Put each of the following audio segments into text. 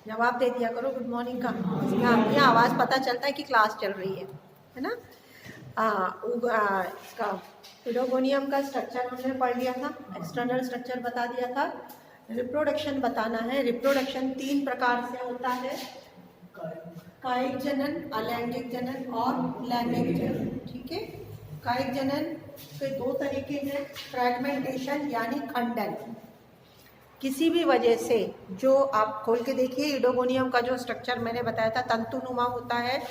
जवाब दे दिया करो गुड मॉर्निंग का। यहाँ आवाज़ पता चलता है कि क्लास चल रही है ना। इसका यूडोगोनियम का स्ट्रक्चर हमने पढ़ लिया था, एक्सटर्नल स्ट्रक्चर बता दिया था। रिप्रोडक्शन बताना है। रिप्रोडक्शन 3 प्रकार से होता है, कायिक जनन, अलैंगिक जनन और लैंगिक जनन। ठीक है, कायिक जनन के 2 तरीके हैं, फ्रैगमेंटेशन यानी खंडन। किसी भी वजह से, जो आप खोल के देखिए यूडोगोनियम का जो स्ट्रक्चर मैंने बताया था तंतुनुमा होता है,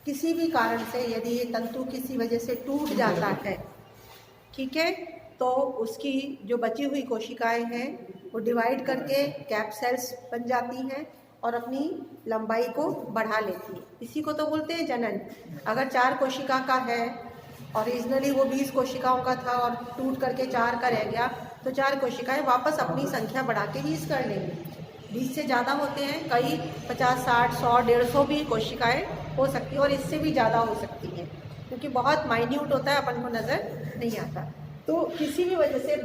किसी भी कारण से यदि ये तंतु किसी वजह से टूट जाता है, ठीक है, तो उसकी जो बची हुई कोशिकाएं हैं वो डिवाइड करके कैप सेल्स बन जाती हैं और अपनी लंबाई को बढ़ा लेती है। इसी को तो बोलते हैं जनन। अगर 4 कोशिका का है, ओरिजिनली वो 20 कोशिकाओं का था और टूट करके 4 का रह गया, तो 4 कोशिकाएं वापस अपनी संख्या बढ़ा के 20 कर लेंगी। 20 से ज़्यादा होते हैं, कई 50, 60, 100, 150 भी कोशिकाएं हो सकती है और इससे भी ज़्यादा हो सकती हैं, क्योंकि बहुत माइन्यूट होता है, अपन को नज़र नहीं आता। तो किसी भी वजह से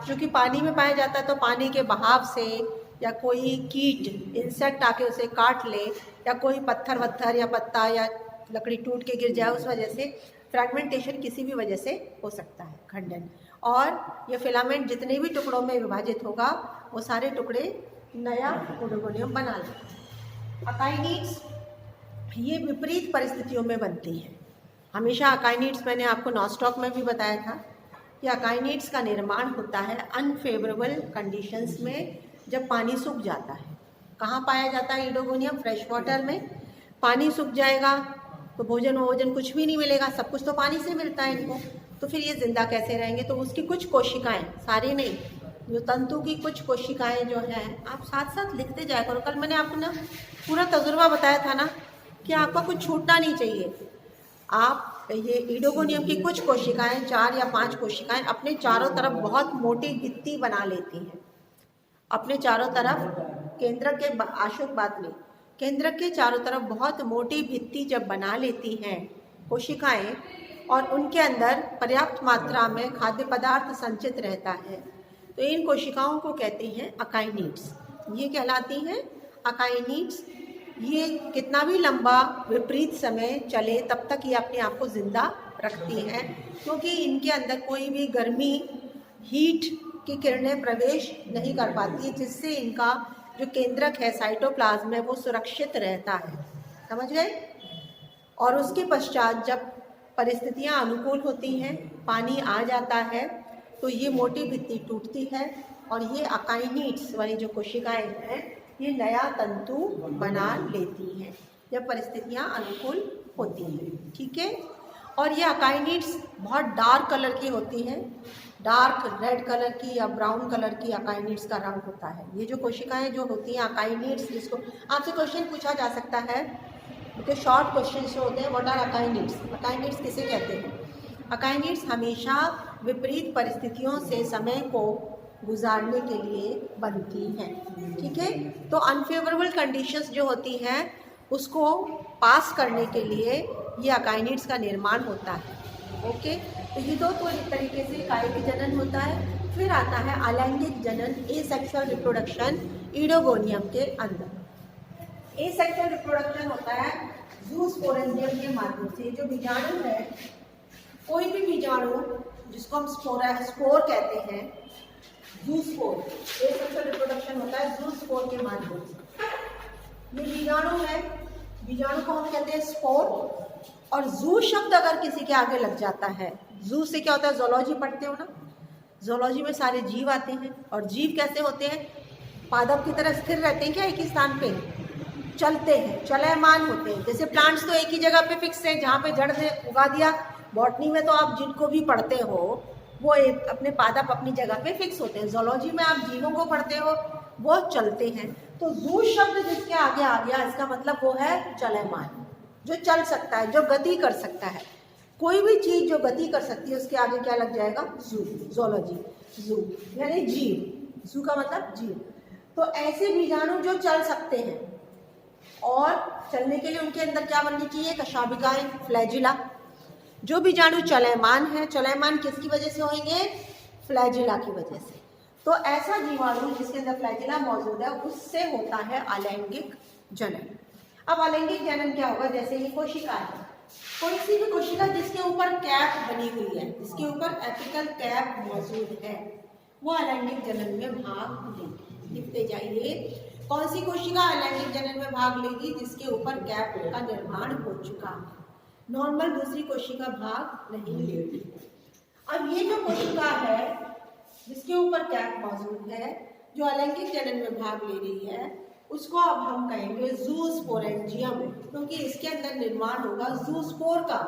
चूँकि पानी में पाया जाता है, तो पानी के बहाव से या कोई कीट, इंसेक्ट आके उसे काट ले, या कोई पत्थर वत्थर या पत्ता या लकड़ी टूट के गिर जाए, उस वजह से फ्रैगमेंटेशन किसी भी वजह से हो सकता है, खंडन। और ये फिलामेंट जितने भी टुकड़ों में विभाजित होगा वो सारे टुकड़े नया यूडोगोनियम बना लेंगे। अकाइनिड्स ये विपरीत परिस्थितियों में बनती हैं। हमेशा अकाइनिड्स, मैंने आपको नॉस्टॉक में भी बताया था कि अकाइनिड्स का निर्माण होता है अनफेवरेबल कंडीशंस में, जब पानी सूख जाता है। कहाँ पाया जाता है यूडोगोनियम? फ्रेश वाटर में। पानी सूख जाएगा तो भोजन कुछ भी नहीं मिलेगा, सब कुछ तो पानी से मिलता है इनको, तो फिर ये जिंदा कैसे रहेंगे? तो उसकी कुछ कोशिकाएं, सारी नहीं, जो तंतु की कुछ कोशिकाएं जो हैं, आप साथ साथ लिखते जाया करो। कल मैंने आपको ना पूरा तजुर्बा बताया था ना कि आपका कुछ छूटना नहीं चाहिए। आप ये यूडोगोनियम की कुछ कोशिकाएं, 4 या 5 कोशिकाएं अपने चारों तरफ बहुत मोटी भित्ति बना लेती हैं। अपने चारों तरफ केंद्रक के आशुक बात में, केंद्रक के चारों तरफ बहुत मोटी भित्ति जब बना लेती हैं कोशिकाएं, और उनके अंदर पर्याप्त मात्रा में खाद्य पदार्थ संचित रहता है, तो इन कोशिकाओं को कहते हैं अकाइनिड्स। ये कहलाती हैं अकाइनिड्स। ये कितना भी लंबा विपरीत समय चले तब तक ये अपने आप को जिंदा रखती हैं, क्योंकि इनके अंदर कोई भी गर्मी, हीट की किरणें प्रवेश नहीं कर पाती, जिससे इनका जो केंद्रक है साइटोप्लाज्म में वो सुरक्षित रहता है। समझ गए? और उसके पश्चात जब परिस्थितियां अनुकूल होती हैं, पानी आ जाता है, तो ये मोटी भित्ति टूटती है और ये अकाइनिड्स वाली जो कोशिकाएं हैं ये नया तंतु बना लेती हैं जब परिस्थितियां अनुकूल होती हैं। ठीक है? और ये अकाइनिड्स बहुत डार्क कलर की होती हैं, डार्क रेड कलर की या ब्राउन कलर की अकाइनिड्स का रंग होता है। ये जो कोशिकाएं जो होती हैं अकाइनिड्स, जिसको आपसे क्वेश्चन पूछा जा सकता है, क्योंकि शॉर्ट क्वेश्चन जो होते हैं, व्हाट आर अकाइनिड्स? अकाइनिड्स किसे कहते हैं? अकाइनिड्स हमेशा विपरीत परिस्थितियों से समय को गुजारने के लिए बनती हैं। ठीक है? तो अनफेवरेबल कंडीशंस जो होती हैं उसको पास करने के लिए ये अकाइनिड्स का निर्माण होता है। ओके, तो ये 2 तरीके से कायिक जनन होता है। फिर आता है अलैंगिक जनन, एसेक्सुअल रिप्रोडक्शन यूडोगोनियम के अंदर। एसेक्सुअल रिप्रोडक्शन होता है ज़ूस्पोरेंजियम के माध्यम से। जो बीजाणु है, कोई भी बीजाणु जिसको हम स्पोर कहते हैं, ज़ूस्पोर, एसेक्सुअल रिप्रोडक्शन होता है ज़ूस्पोर के माध्यम से। ये बीजाणु है, बीजाणु को हम कहते हैं स्पोर, और जू शब्द अगर किसी के आगे लग जाता है, जू से क्या होता है? ज़ूलॉजी पढ़ते हो ना, ज़ूलॉजी में सारे जीव आते हैं, और जीव कैसे होते हैं? पादप की तरह स्थिर रहते हैं क्या? एक ही स्थान पे चलते हैं, चलयमान होते हैं। जैसे प्लांट्स तो एक ही जगह पे फिक्स है, जहाँ पे जड़ से उगा दिया। बॉटनी में तो आप जिनको भी पढ़ते हो वो एक अपने पादप अपनी जगह पे फिक्स होते हैं। ज़ूलॉजी में आप जीवों को पढ़ते हो, वो चलते हैं। तो जू शब्द जिसके आगे आ गया, इसका मतलब वो है चलयमान, जो चल सकता है, जो गति कर सकता है। कोई भी चीज़ जो गति कर सकती है उसके आगे क्या लग जाएगा? जू, ज़ूलॉजी, जू यानी जीव। जू का मतलब जीव। तो ऐसे बीजाणु जो चल सकते हैं, और चलने के लिए उनके अंदर क्या बननी चाहिए? कशाभिकाएं, फ्लैजिला। जो बीजाणु चलयमान है, चलयमान किसकी वजह से होंगे? फ्लैजिला की वजह से। तो ऐसा जीवाणु जिसके अंदर फ्लैजिला मौजूद है उससे होता है अलैंगिक जनन। अब अलैंगिक जनन क्या होगा, जैसे ये कोशिका है, कोई सी भी कोशिका जिसके ऊपर कैप बनी हुई है, जिसके ऊपर एपिकल कैप मौजूद है, वो अलैंगिक जनन में भाग लेगी। लिखते जाइए, कौन सी कोशिका अलैंगिक जनन में भाग लेगी, जिसके ऊपर कैप का निर्माण हो चुका है। नॉर्मल दूसरी कोशिका भाग नहीं लेगी। अब ये जो कोशिका है जिसके ऊपर कैप मौजूद है, जो अलैंगिक जनन में भाग ले रही है, उसको अब हम कहेंगे ज़ूस्पोरेंजियम, क्योंकि इसके अंदर निर्माण होगा ज़ूस्पोर का।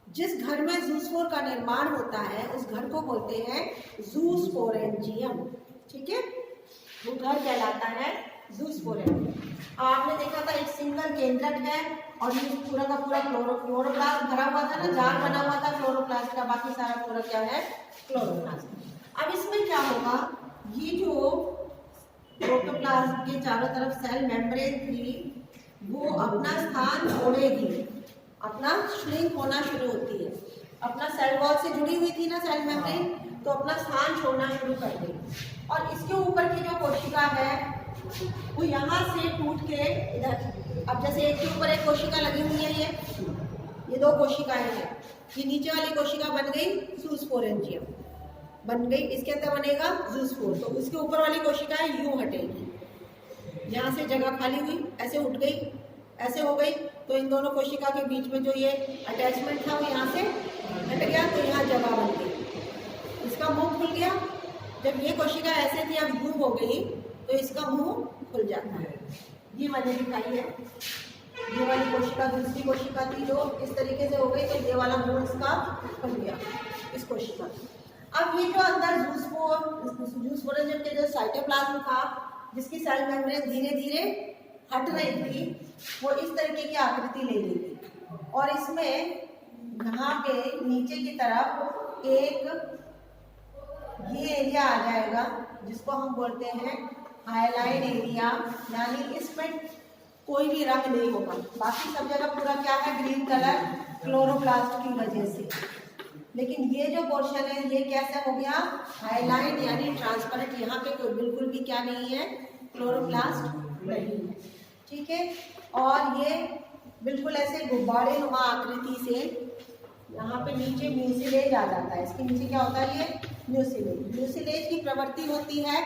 जिस घर में ज़ूस्पोर का निर्माण होता है उस घर को बोलते हैं ज़ूस्पोरेंजियम। ठीक है, वो घर कहलाता है ज़ूस्पोरेंजियम। आपने देखा था एक सिंगल केंद्रक है और ये पूरा का पूरा क्लोरोप्लास्ट भरा हुआ था ना, जार बना हुआ था क्लोरोप्लास्ट का, बाकी सारा पूरा क्या है, क्लोरोप्लास्ट। अब इसमें क्या होगा, ये जो प्रोटोप्लाज्म के चारों तरफ सेल मेम्ब्रेन थी वो अपना स्थान छोड़ेगी, अपना श्रिंक होना शुरू होती है, अपना सेल वॉल से जुड़ी हुई थी ना सेल मेम्ब्रेन, तो अपना स्थान छोड़ना शुरू कर देगी। और इसके ऊपर की जो कोशिका है वो यहाँ से टूट के इधर, अब जैसे एक के ऊपर एक कोशिका लगी हुई है, ये दो कोशिकाएं हैं, ये नीचे वाली कोशिका बन गई ज़ूस्पोरेंजियम बन गई, इसके अंदर बनेगा ज़ूस्पोर, तो उसके ऊपर वाली कोशिकाएं यूं हटेगी, यहाँ से जगह खाली हुई, ऐसे उठ गई, ऐसे हो गई, तो इन दोनों कोशिका के बीच में जो ये अटैचमेंट था वो यहाँ से हट गया, तो यहाँ जगह बन गई, इसका मुंह खुल गया। जब ये कोशिका ऐसे थी अब यूं हो गई तो इसका मुंह खुल जाता है। ये मैंने दिखाई है, ये वाली कोशिका दूसरी कोशिका थी जो इस तरीके से हो गई, तो ये वाला मुंह इसका खुल गया इस कोशिका। अब ये जो अंदर ज़ूस्पोरेंजियम के जो साइटोप्लाज्म था जिसकी सेल मेम्ब्रेन धीरे धीरे हट रही थी, वो इस तरीके की आकृति ले लेगी और इसमें यहाँ पे नीचे की तरफ एक ये एरिया आ जाएगा जिसको हम बोलते हैं हाइलाइन एरिया, यानी इसमें कोई भी रंग नहीं होगा, बाकी सब जगह पूरा क्या है, ग्रीन कलर क्लोरोप्लास्ट की वजह से। लेकिन ये जो पोर्शन है ये कैसे हो गया, हाइलाइन यानी ट्रांसपेरेंट, यहाँ पे कोई बिल्कुल भी क्या नहीं है, क्लोरोप्लास्ट नहीं है। ठीक है, और ये बिल्कुल ऐसे गुब्बारे नुमा आकृति से यहाँ पे नीचे म्यूसिलेज आ जाता है। इसके नीचे क्या होता है, ये म्यूसिलेज। म्यूसिलेज की प्रवृत्ति होती है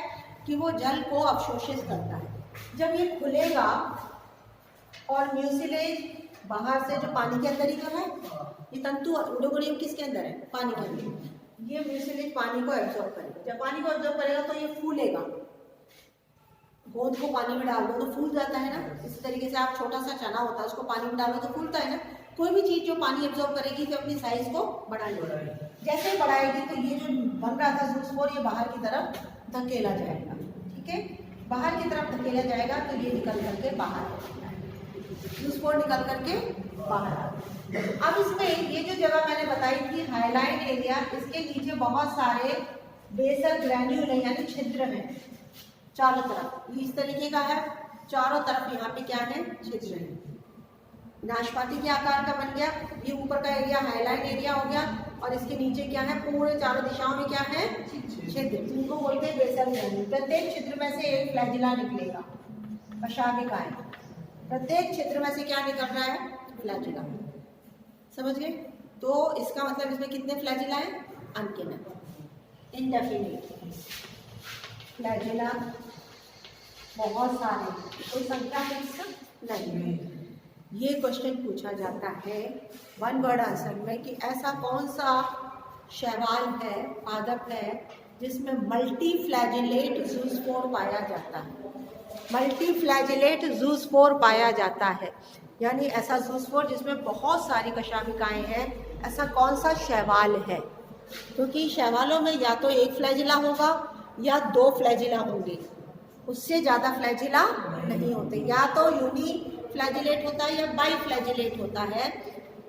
कि वो जल को अवशोषित करता है। जब ये खुलेगा और म्यूसिलेज बाहर से जो पानी के अंदर ही तो है, ये तंतु इंडोगोनियम किसके अंदर है, पानी के अंदर, ये म्यूसिलेज पानी को एब्जॉर्ब करेगा। जब पानी को एब्जॉर्ब करेगा तो ये फूलेगा, गोंद को पानी में डाल दो तो फूल जाता है ना, इस तरीके से आप छोटा सा चना होता है उसको पानी में डालो तो फूलता है ना। कोई भी चीज जो पानी एब्जॉर्ब करेगी तो अपनी साइज को बढ़ा लेगी, जैसे बढ़ाएगी तो ये जो बन रहा था ज़ूस्पोर ये बाहर की तरफ धकेला जाएगा। ठीक है, बाहर की तरफ धकेला जाएगा तो ये निकल करके बाहर आ जाएगा, ज़ूस्पोर निकल करके बाहर आ जाएगा। अब इसमें ये जो जगह मैंने बताई थी हाइलाइन एरिया, इसके नीचे बहुत सारे बेसल ग्रैन्यूल है यानी छिद्र हैं चारों तरफ, ये इस तरीके का है, चारों तरफ यहाँ पे क्या है, छिद्र है, नाशपाती के आकार का बन गया। ये ऊपर का एरिया हाइलाइन एरिया हो गया और इसके नीचे क्या है, पूरे चारों दिशाओं में क्या है, छिद्र, जिनको बोलते हैं बेसल ग्रैन्यूल। प्रत्येक छिद्र में से एक फ्लैजिला निकलेगा, कशाभिकाएं, प्रत्येक छिद्र में से क्या निकल रहा है, फ्लैजिला। समझ गए? तो इसका मतलब इसमें कितने फ्लैजिला है, अनगिनत, इनडेफिनिट फ्लैजिला, बहुत सारे, कोई संख्या फिक्स नहीं है। ये क्वेश्चन पूछा जाता है वन वर्ड आंसर में कि ऐसा कौन सा शैवाल है, पादप है, जिसमें मल्टी फ्लैजिलेट ज़ूस्पोर पाया जाता है। मल्टी फ्लैजिलेट ज़ूस्पोर पाया जाता है, यानी ऐसा ज़ूस्पोर जिसमें बहुत सारी कशाभिकाएं हैं, ऐसा कौन सा शैवाल है। क्योंकि शैवालों में या तो एक फ्लैजिला होगा या दो फ्लैजिला होंगे, उससे ज़्यादा फ्लैजिला नहीं होते, या तो यूनी फ्लैजिलेट होता है या बाई फ्लैजिलेट होता है।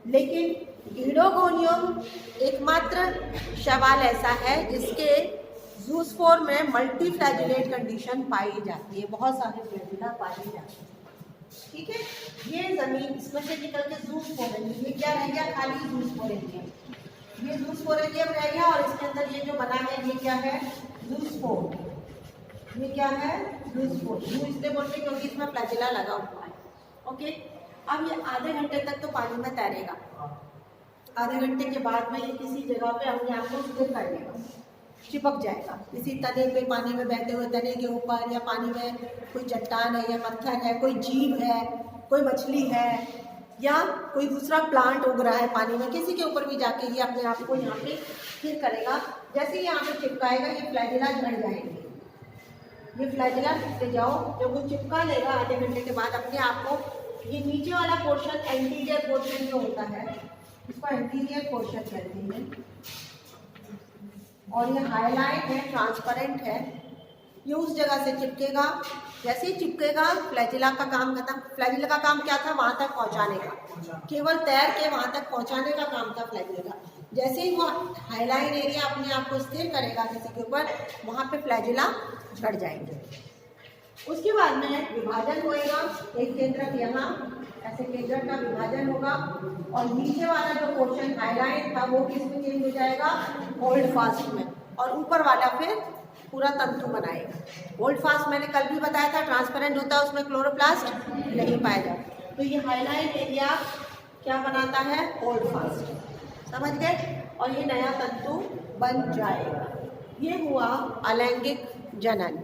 लेकिन ईडोगोनियम एकमात्र शैवाल ऐसा है जिसके ज़ूस्पोर में मल्टी फ्लैजिलेट कंडीशन पाई जाती है, बहुत सारे फ्लैजिला पाई जाती है। ठीक है, ये जमीन इसमें से निकल के ज़ूस्पोरेंजियम, ये क्या रह गया, खाली ज़ूस्पोरेंजियम, ये ज़ूस्पोरेंजियम रह गया और इसके अंदर ये जो बना है ये क्या है, लूज फोर्ड, ये क्या है? Loose Ford. लूज इसलिए बोलते हैं क्योंकि इसमें फ्लैजिला लगा हुआ है। ओके, अब ये आधे घंटे तक तो पानी में तैरेगा। आधे घंटे के बाद में ये किसी जगह पे अपने आप को स्थिर कर लेगा, चिपक जाएगा किसी तने पे, पानी में बहते हुए तने के ऊपर, या पानी में कोई चट्टान है या पत्थर है, कोई जीव है, कोई मछली है, या कोई दूसरा प्लांट उग रहा है पानी में, किसी के ऊपर भी जाके ये अपने आप को यहाँ पे स्थिर करेगा। जैसे ही यहाँ पे चिपकाएगा ये फ्लैजिला झड़ जाएंगे। ये फ्लैजिला से जाओ, जब वो चिपका लेगा आधे घंटे के बाद अपने आप को, ये नीचे वाला पोर्शन एंटीरियर पोर्शन जो होता है इसको एंटीरियर पोर्शन कहते हैं, और ये हाईलाइट है, ट्रांसपेरेंट है, ये उस जगह से चिपकेगा। जैसे ही चिपकेगा फ्लैजिला का काम खत्म। फ्लैजिला का काम क्या था? वहाँ तक पहुँचाने का, केवल तैर के वहाँ तक पहुँचाने का काम था फ्लैजिला का। जैसे ही वो हाईलाइन एरिया अपने आप को स्थिर करेगा किसी के ऊपर, वहाँ पे फ्लैजिला झड़ जाएंगे। उसके बाद में विभाजन होएगा, एक केंद्रक यहाँ, ऐसे केंद्रक का विभाजन होगा, और नीचे वाला जो पोर्शन हाईलाइन था वो किस में चेंज हो जाएगा? होल्ड फास्ट में, और ऊपर वाला फिर पूरा तंतु बनाएगा। होल्ड फास्ट मैंने कल भी बताया था, ट्रांसपेरेंट होता है, उसमें क्लोरोप्लास्ट नहीं पाया जाता। तो ये हाईलाइन एरिया क्या बनाता है? Hold fast. समझ गए? और ये नया तंतु बन जाएगा। ये हुआ अलैंगिक जनन।